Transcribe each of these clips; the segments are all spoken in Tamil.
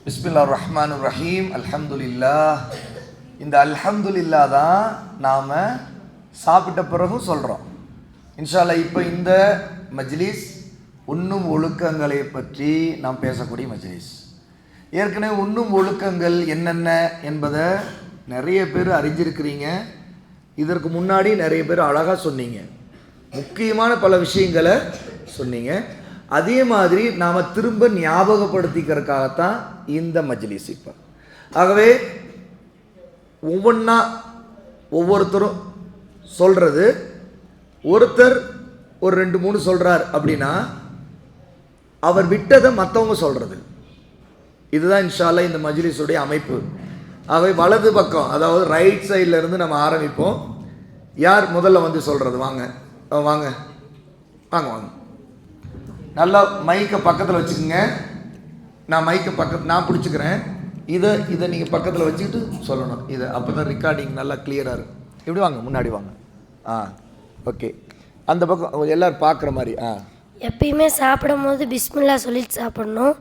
பிஸ்மில்லாஹிர் ரஹ்மானிர் ரஹீம். அல்ஹம்துலில்லாஹ். இந்த அல்ஹம்துலில்லாஹ் தான் நாம் சாப்பிட்ட பிறகும் சொல்கிறோம். இன்ஷா அல்லாஹ் இப்போ இந்த மஜ்லிஸ் உண்ணும் ஒழுக்கங்களை பற்றி நாம் பேசக்கூடிய மஜ்லிஸ். ஏற்கனவே உண்ணும் ஒழுக்கங்கள் என்னென்ன என்பதை நிறைய பேர் அறிஞ்சிருக்கிறீங்க. இதற்கு முன்னாடி நிறைய பேர் அழகாக சொன்னீங்க, முக்கியமான பல விஷயங்களை சொன்னீங்க. அதே மாதிரி நாம் திரும்ப ஞாபகப்படுத்திக்கிறதுக்காகத்தான் இந்த மஜ்லிஸ் இப்போ. ஆகவே ஒவ்வொன்றா ஒவ்வொருத்தரும் சொல்கிறது, ஒருத்தர் ஒரு 2-3 சொல்கிறார் அப்படின்னா அவர் விட்டதை மற்றவங்க சொல்கிறது. இதுதான் இன்ஷா அல்லாஹ் இந்த மஜ்லிஸுடைய அமைப்பு. ஆகவே வலது பக்கம், அதாவது ரைட் சைடில் இருந்து நம்ம ஆரம்பிப்போம். யார் முதல்ல வந்து சொல்கிறது? வாங்க வாங்க வாங்க வாங்க. நல்லா மைக்கை பக்கத்தில் வச்சுக்கோங்க. நான் மைக்கை நான் பிடிச்சிக்கிறேன். இதை நீங்கள் பக்கத்தில் வச்சுக்கிட்டு சொல்லணும். இதை அப்போ தான் ரெக்கார்டிங் நல்லா கிளியராக இருக்கும். இப்படி வாங்க, முன்னாடி வாங்க. ஓகே. அந்த பக்கம் எல்லோரும் பார்க்குற மாதிரி. எப்பயுமே சாப்பிடும் போது பிஸ்மில்லா சொல்லிட்டு சாப்பிடணும்.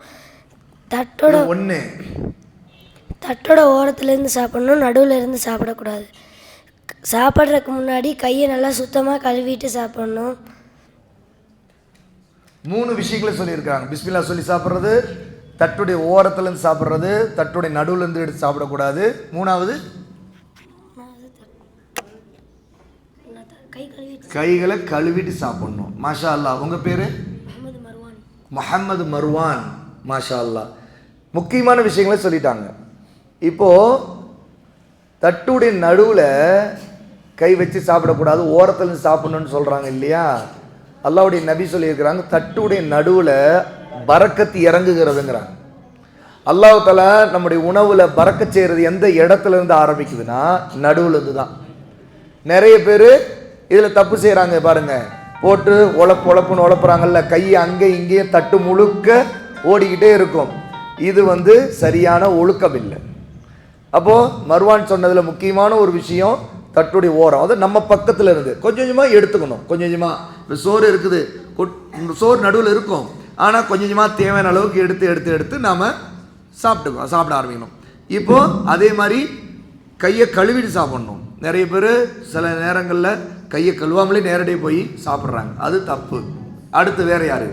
தட்டோட ஓரத்துலேருந்து சாப்பிடணும், நடுவில் இருந்து சாப்பிடக்கூடாது. சாப்பிட்றதுக்கு முன்னாடி கையை நல்லா சுத்தமாக கழுவிட்டு சாப்பிடணும். 3 விஷயங்களை சொல்லியிருக்காங்க. பிஸ்மில்லா சொல்லி சாப்பிட்றது, தட்டுடைய ஓரத்துலேருந்து சாப்பிட்றது, தட்டுடைய நடுவுலேருந்து எடுத்து சாப்பிடக்கூடாது. 3வது கைகளை கழுவிட்டு சாப்பிடணும். மாஷா அல்லாஹ். உங்கள் பேர்? முஹம்மது மர்வான். மாஷா அல்லாஹ். முக்கியமான விஷயங்களை சொல்லிட்டாங்க. இப்போது தட்டுடைய நடுவில் கை வச்சு சாப்பிடக்கூடாது, ஓரத்துலேருந்து சாப்பிடணும்னு சொல்கிறாங்க இல்லையா? அல்லாஹ்வுடைய நபி சொல்லியிருக்கிறாங்க, தட்டுடைய நடுவில் பரக்கத்து இறங்குகிறதுங்கிறாங்க. அல்லாஹ் தஆலா நம்முடைய உணவில் பரக்கத் செய்கிறது எந்த இடத்துல இருந்து ஆரம்பிக்குதுன்னா நடுவுலேருந்து தான். நிறைய பேர் இதில் தப்பு செய்கிறாங்க பாருங்க. போட்டு உழப்புன்னு உழப்புறாங்கல்ல, கையை அங்கே இங்கேயும் தட்டு முழுக்க ஓடிக்கிட்டே இருக்கும். இது சரியான ஒழுக்கம் இல்லை. அப்போது மர்வான் சொன்னதில் முக்கியமான ஒரு விஷயம், தட்டுடைய ஓரம், அது நம்ம பக்கத்தில் இருந்து கொஞ்சம் கொஞ்சமாக எடுத்துக்கணும். கொஞ்சம் கொஞ்சமாக. இப்போ சோறு இருக்குது, சோறு நடுவில் இருக்கும், ஆனால் கொஞ்சம் கொஞ்சமாக தேவையான அளவுக்கு எடுத்து நாம் சாப்பிட ஆரம்பிக்கணும். இப்போது அதே மாதிரி கையை கழுவிட்டு சாப்பிட்ணும். நிறைய பேர் சில நேரங்களில் கையை கழுவாமலே நேரடியாக போய் சாப்பிட்றாங்க, அது தப்பு. அடுத்து வேறு யார்?